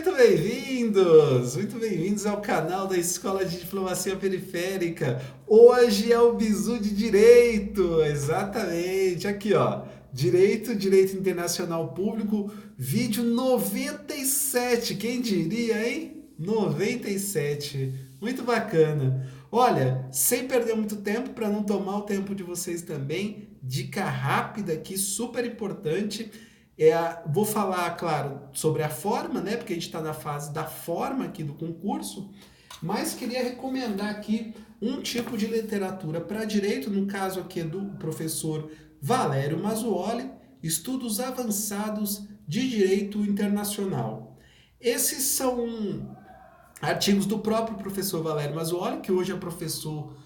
Muito bem-vindos ao canal da Escola de Diplomacia Periférica. Hoje é o Bizu de Direito, exatamente, aqui ó, Direito Internacional Público, vídeo 97, quem diria, hein? 97, muito bacana. Olha, sem perder muito tempo, para não tomar o tempo de vocês também, dica rápida aqui, super importante. Vou falar, claro, sobre a forma, né? Porque a gente está na fase da forma aqui do concurso, mas queria recomendar aqui um tipo de literatura para direito, no caso aqui é do professor Valério Mazzuoli, Estudos Avançados de Direito Internacional. Esses são artigos do próprio professor Valério Mazzuoli, que hoje é professor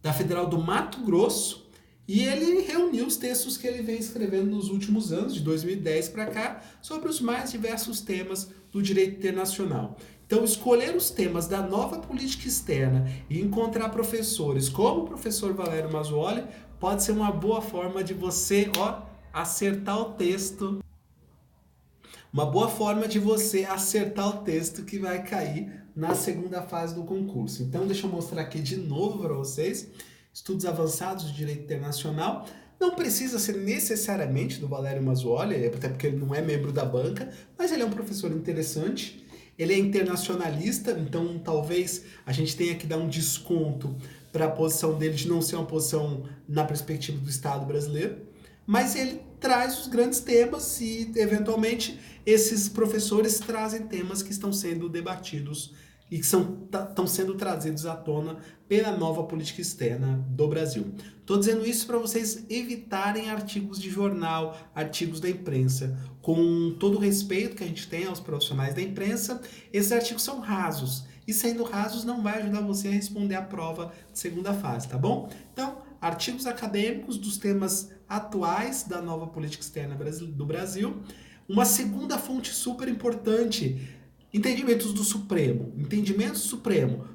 da Federal do Mato Grosso, e ele reuniu os textos que ele vem escrevendo nos últimos anos, de 2010 para cá, sobre os mais diversos temas do direito internacional. Então, escolher os temas da nova política externa e encontrar professores como o professor Valério Mazzuoli pode ser uma boa forma de você, acertar o texto. Uma boa forma de você acertar o texto que vai cair na segunda fase do concurso. Então, deixa eu mostrar aqui de novo para vocês. Estudos Avançados de Direito Internacional. Não precisa ser necessariamente do Valério Mazzuoli, até porque ele não é membro da banca, mas ele é um professor interessante. Ele é internacionalista, então talvez a gente tenha que dar um desconto para a posição dele de não ser uma posição na perspectiva do Estado brasileiro. Mas ele traz os grandes temas e, eventualmente, esses professores trazem temas que estão sendo debatidos e que estão sendo trazidos à tona pela nova política externa do Brasil. Estou dizendo isso para vocês evitarem artigos de jornal, artigos da imprensa. Com todo o respeito que a gente tem aos profissionais da imprensa, esses artigos são rasos. E sendo rasos, não vai ajudar você a responder a prova de segunda fase, tá bom? Então, artigos acadêmicos dos temas atuais da nova política externa do Brasil. Uma segunda fonte super importante, entendimentos do Supremo,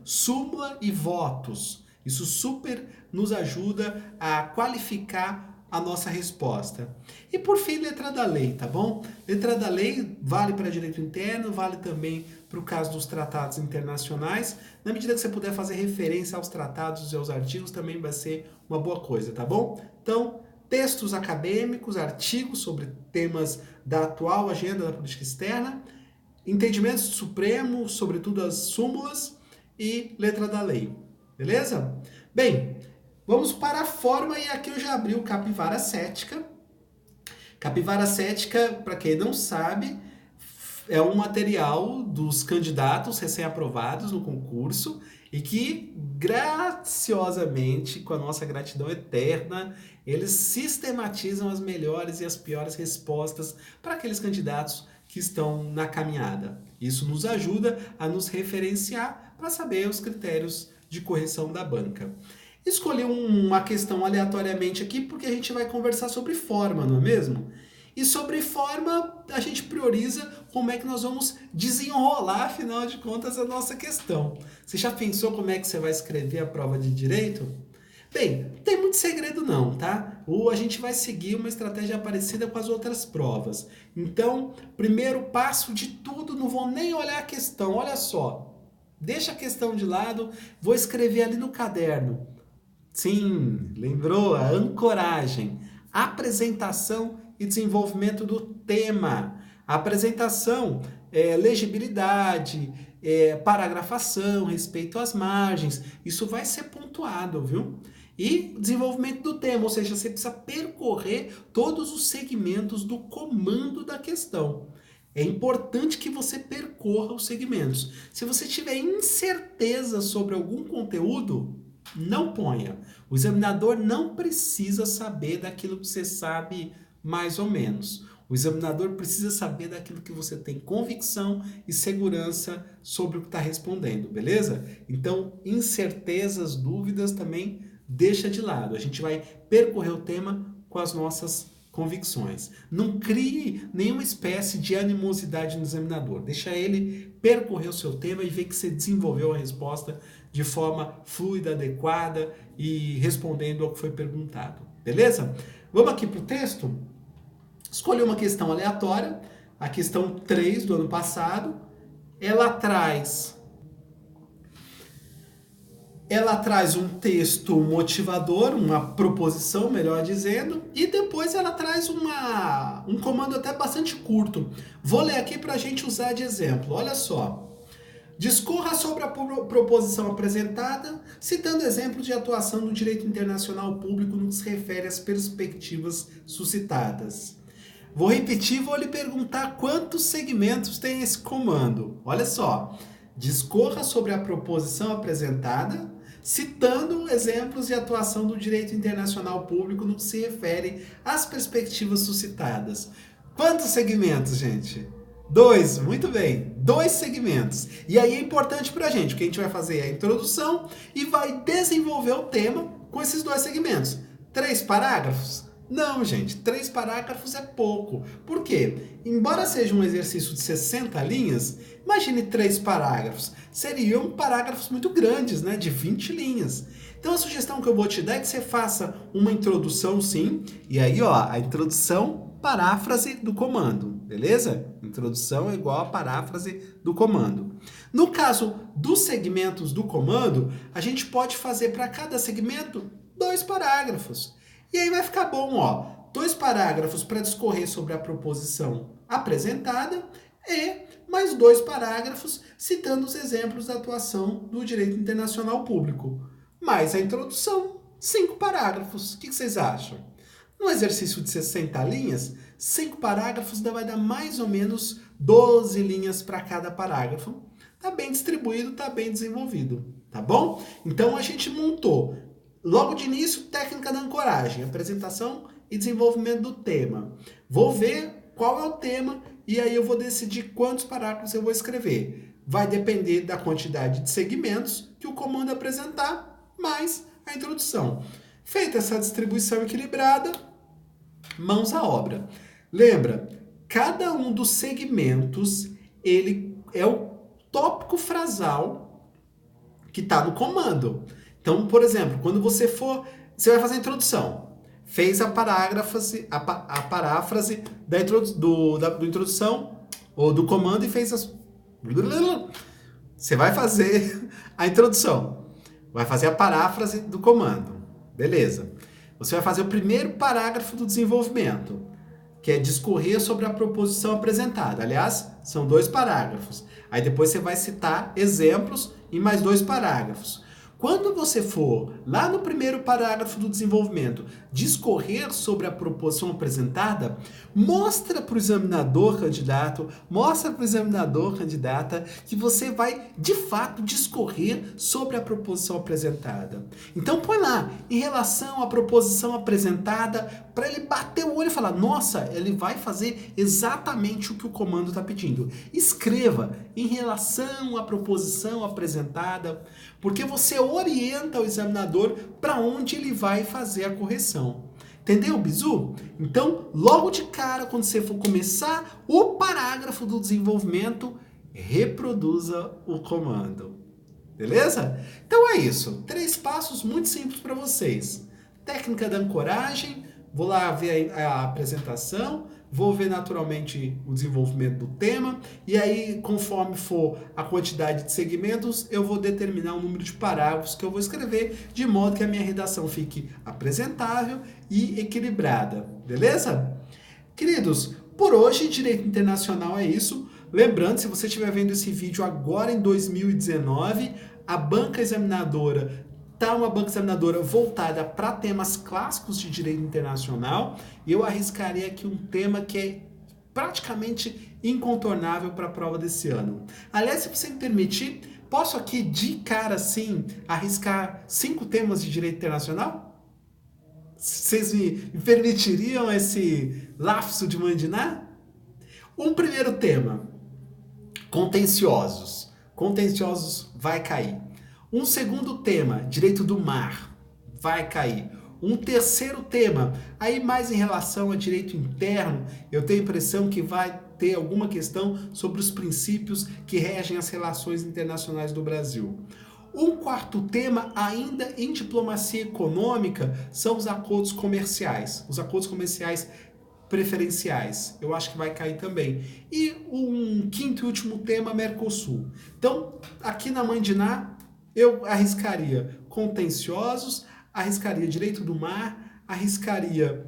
súmula e votos. Isso super nos ajuda a qualificar a nossa resposta. E por fim, letra da lei, tá bom? Letra da lei vale para direito interno, vale também para o caso dos tratados internacionais. Na medida que você puder fazer referência aos tratados e aos artigos, também vai ser uma boa coisa, tá bom? Então, textos acadêmicos, artigos sobre temas da atual agenda da política externa, entendimentos do Supremo, sobretudo as súmulas, e letra da lei. Beleza? Bem, vamos para a forma, e aqui eu já abri o Capivara Cética. Capivara Cética, para quem não sabe, é um material dos candidatos recém-aprovados no concurso e que, graciosamente, com a nossa gratidão eterna, eles sistematizam as melhores e as piores respostas para aqueles candidatos que estão na caminhada. Isso nos ajuda a nos referenciar para saber os critérios de correção da banca. Escolhi uma questão aleatoriamente aqui porque a gente vai conversar sobre forma, não é mesmo? E sobre forma, a gente prioriza como é que nós vamos desenrolar, afinal de contas, a nossa questão. Você já pensou como é que você vai escrever a prova de direito? Bem, não tem muito segredo não, tá? Ou a gente vai seguir uma estratégia parecida com as outras provas. Então, primeiro passo de tudo, não vou nem olhar a questão, olha só. Deixa a questão de lado, vou escrever ali no caderno. Sim, lembrou? A ancoragem, apresentação e desenvolvimento do tema. A apresentação, legibilidade, paragrafação, respeito às margens, isso vai ser pontuado, viu? E desenvolvimento do tema, ou seja, você precisa percorrer todos os segmentos do comando da questão. É importante que você percorra os segmentos. Se você tiver incerteza sobre algum conteúdo, não ponha. O examinador não precisa saber daquilo que você sabe mais ou menos. O examinador precisa saber daquilo que você tem convicção e segurança sobre o que está respondendo, beleza? Então, incertezas, dúvidas também deixa de lado. A gente vai percorrer o tema com as nossas convicções. Não crie nenhuma espécie de animosidade no examinador. Deixa ele percorrer o seu tema e ver que você desenvolveu a resposta de forma fluida, adequada e respondendo ao que foi perguntado. Beleza? Vamos aqui para o texto? Escolhi uma questão aleatória, a questão 3 do ano passado, ela traz Ela traz um texto motivador, uma proposição, melhor dizendo, e depois ela traz um comando até bastante curto. Vou ler aqui para a gente usar de exemplo. Olha só. Discorra sobre a proposição apresentada, citando exemplos de atuação do direito internacional público no que se refere às perspectivas suscitadas. Vou repetir, vou lhe perguntar quantos segmentos tem esse comando. Olha só. Discorra sobre a proposição apresentada, citando exemplos de atuação do direito internacional público no que se refere às perspectivas suscitadas. Quantos segmentos, gente? 2, muito bem, 2 segmentos. E aí é importante pra gente, porque a gente vai fazer a introdução e vai desenvolver o tema com esses 2 segmentos. 3 parágrafos? Não, gente, 3 parágrafos é pouco. Por quê? Embora seja um exercício de 60 linhas, imagine 3 parágrafos. Seriam parágrafos muito grandes, né? De 20 linhas. Então a sugestão que eu vou te dar é que você faça uma introdução, sim. E aí, ó, a introdução, paráfrase do comando, beleza? Introdução é igual a paráfrase do comando. No caso dos segmentos do comando, a gente pode fazer para cada segmento 2 parágrafos. E aí vai ficar bom, ó, 2 parágrafos para discorrer sobre a proposição apresentada e mais 2 parágrafos citando os exemplos da atuação do direito internacional público. Mais a introdução, 5 parágrafos. O que vocês acham? No exercício de 60 linhas, 5 parágrafos vai dar mais ou menos 12 linhas para cada parágrafo. Tá bem distribuído, tá bem desenvolvido, tá bom? Então a gente montou logo de início, técnica da ancoragem, apresentação e desenvolvimento do tema. Vou ver qual é o tema e aí eu vou decidir quantos parágrafos eu vou escrever. Vai depender da quantidade de segmentos que o comando apresentar, mais a introdução. Feita essa distribuição equilibrada, mãos à obra. Lembra, cada um dos segmentos, ele é o tópico frasal que está no comando. Então, por exemplo, quando você vai fazer a introdução, fez a paráfrase da introdução ou do comando e fez as... Você vai fazer a introdução, vai fazer a paráfrase do comando, beleza. Você vai fazer o primeiro parágrafo do desenvolvimento, que é discorrer sobre a proposição apresentada. Aliás, são 2 parágrafos. Aí depois você vai citar exemplos em mais 2 parágrafos. Quando você for lá no primeiro parágrafo do desenvolvimento discorrer sobre a proposição apresentada, mostra para o examinador candidato, candidata, que você vai de fato discorrer sobre a proposição apresentada. Então põe lá, em relação à proposição apresentada, para ele bater o olho e falar, nossa, ele vai fazer exatamente o que o comando está pedindo. Escreva, em relação à proposição apresentada, porque você orienta o examinador para onde ele vai fazer a correção. Entendeu, Bizu? Então, logo de cara, quando você for começar o parágrafo do desenvolvimento, reproduza o comando. Beleza? Então é isso. 3 passos muito simples para vocês. Técnica da ancoragem, vou lá ver a apresentação, vou ver naturalmente o desenvolvimento do tema e aí, conforme for a quantidade de segmentos, eu vou determinar o número de parágrafos que eu vou escrever, de modo que a minha redação fique apresentável e equilibrada. Beleza? Queridos, por hoje, Direito Internacional é isso. Lembrando, se você estiver vendo esse vídeo agora em 2019, a banca examinadora está uma banca examinadora voltada para temas clássicos de direito internacional, e eu arriscaria aqui um tema que é praticamente incontornável para a prova desse ano. Aliás, se você me permitir, posso aqui de cara assim arriscar 5 temas de direito internacional? Vocês me permitiriam esse lapso de mandinar? Um primeiro tema, contenciosos. Contenciosos vai cair. Um segundo tema, direito do mar, vai cair. Um terceiro tema, aí mais em relação a direito interno, eu tenho a impressão que vai ter alguma questão sobre os princípios que regem as relações internacionais do Brasil. Um quarto tema, ainda em diplomacia econômica, são os acordos comerciais. Os acordos comerciais preferenciais. Eu acho que vai cair também. E um quinto e último tema, Mercosul. Então, aqui na Mãe de Ná, eu arriscaria contenciosos, arriscaria direito do mar, arriscaria...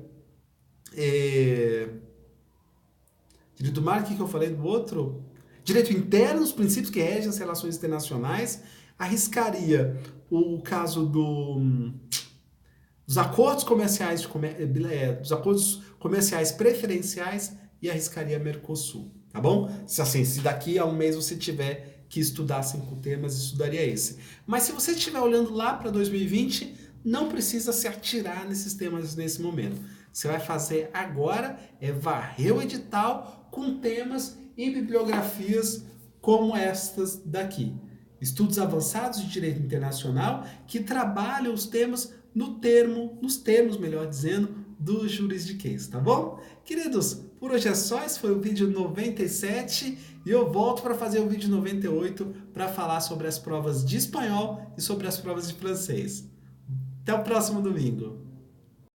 direito do mar, o que eu falei do outro? Direito interno, os princípios que regem as relações internacionais, arriscaria o caso dos acordos comerciais, dos acordos comerciais preferenciais e arriscaria Mercosul, tá bom? Se daqui a um mês você tiver que estudar 5 temas, estudaria esse. Mas se você estiver olhando lá para 2020, não precisa se atirar nesses temas nesse momento. Você vai fazer agora é varrer o edital com temas e bibliografias como estas daqui. Estudos avançados de direito internacional que trabalham os temas nos termos, melhor dizendo, do juridiquês, tá bom? Queridos, por hoje é só, esse foi o vídeo 97 e eu volto para fazer o vídeo 98 para falar sobre as provas de espanhol e sobre as provas de francês. Até o próximo domingo.